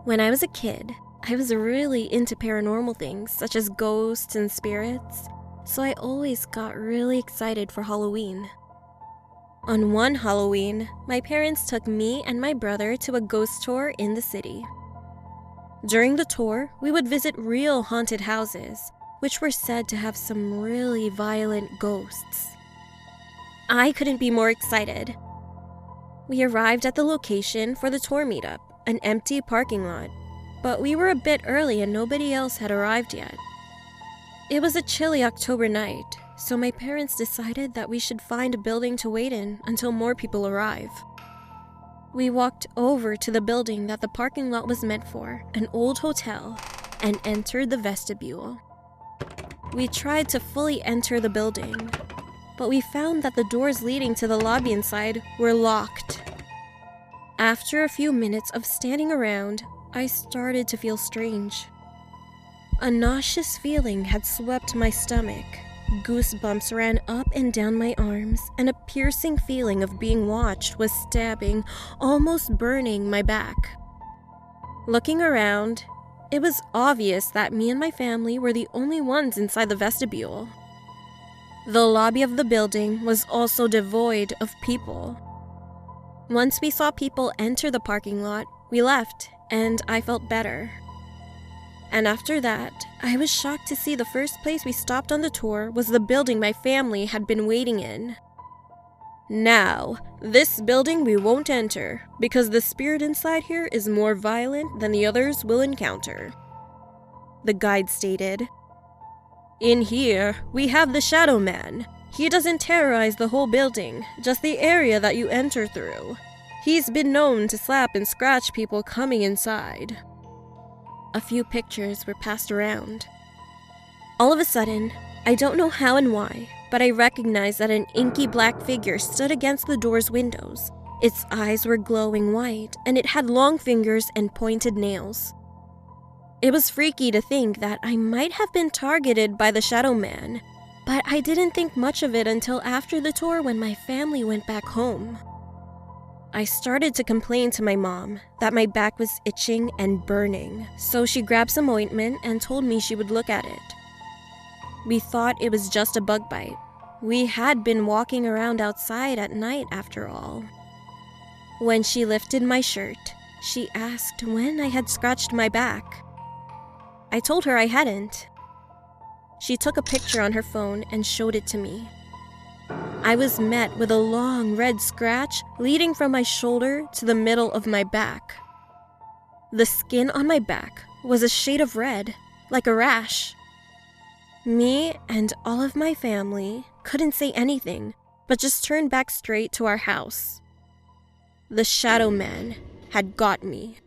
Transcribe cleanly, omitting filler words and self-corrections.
When I was a kid, I was really into paranormal things such as ghosts and spirits, so I always got really excited for Halloween. On one Halloween, my parents took me and my brother to a ghost tour in the city. During the tour, we would visit real haunted houses, which were said to have some really violent ghosts. I couldn't be more excited. We arrived at the location for the tour meetup, an empty parking lot, but we were a bit early and nobody else had arrived yet. It was a chilly October night, so my parents decided that we should find a building to wait in until more people arrive. We walked over to the building that the parking lot was meant for, an old hotel, and entered the vestibule. We tried to fully enter the building, but we found that the doors leading to the lobby inside were locked. After a few minutes of standing around, I started to feel strange. A nauseous feeling had swept my stomach. Goosebumps ran up and down my arms, and a piercing feeling of being watched was stabbing, almost burning my back. Looking around, it was obvious that me and my family were the only ones inside the vestibule. The lobby of the building was also devoid of people. Once we saw people enter the parking lot, we left, and I felt better. And after that, I was shocked to see the first place we stopped on the tour was the building my family had been waiting in. Now, this building we won't enter, because the spirit inside here is more violent than the others will encounter, the guide stated. In here, we have the Shadow Man. He doesn't terrorize the whole building, just the area that you enter through. He's been known to slap and scratch people coming inside. A few pictures were passed around. All of a sudden, I don't know how and why, but I recognized that an inky black figure stood against the door's windows. Its eyes were glowing white, and it had long fingers and pointed nails. It was freaky to think that I might have been targeted by the Shadow Man, but I didn't think much of it until after the tour when my family went back home. I started to complain to my mom that my back was itching and burning, so she grabbed some ointment and told me she would look at it. We thought it was just a bug bite. We had been walking around outside at night after all. When she lifted my shirt, she asked when I had scratched my back. I told her I hadn't. She took a picture on her phone and showed it to me. I was met with a long red scratch leading from my shoulder to the middle of my back. The skin on my back was a shade of red, like a rash. Me and all of my family couldn't say anything, but just turned back straight to our house. The Shadow Man had got me.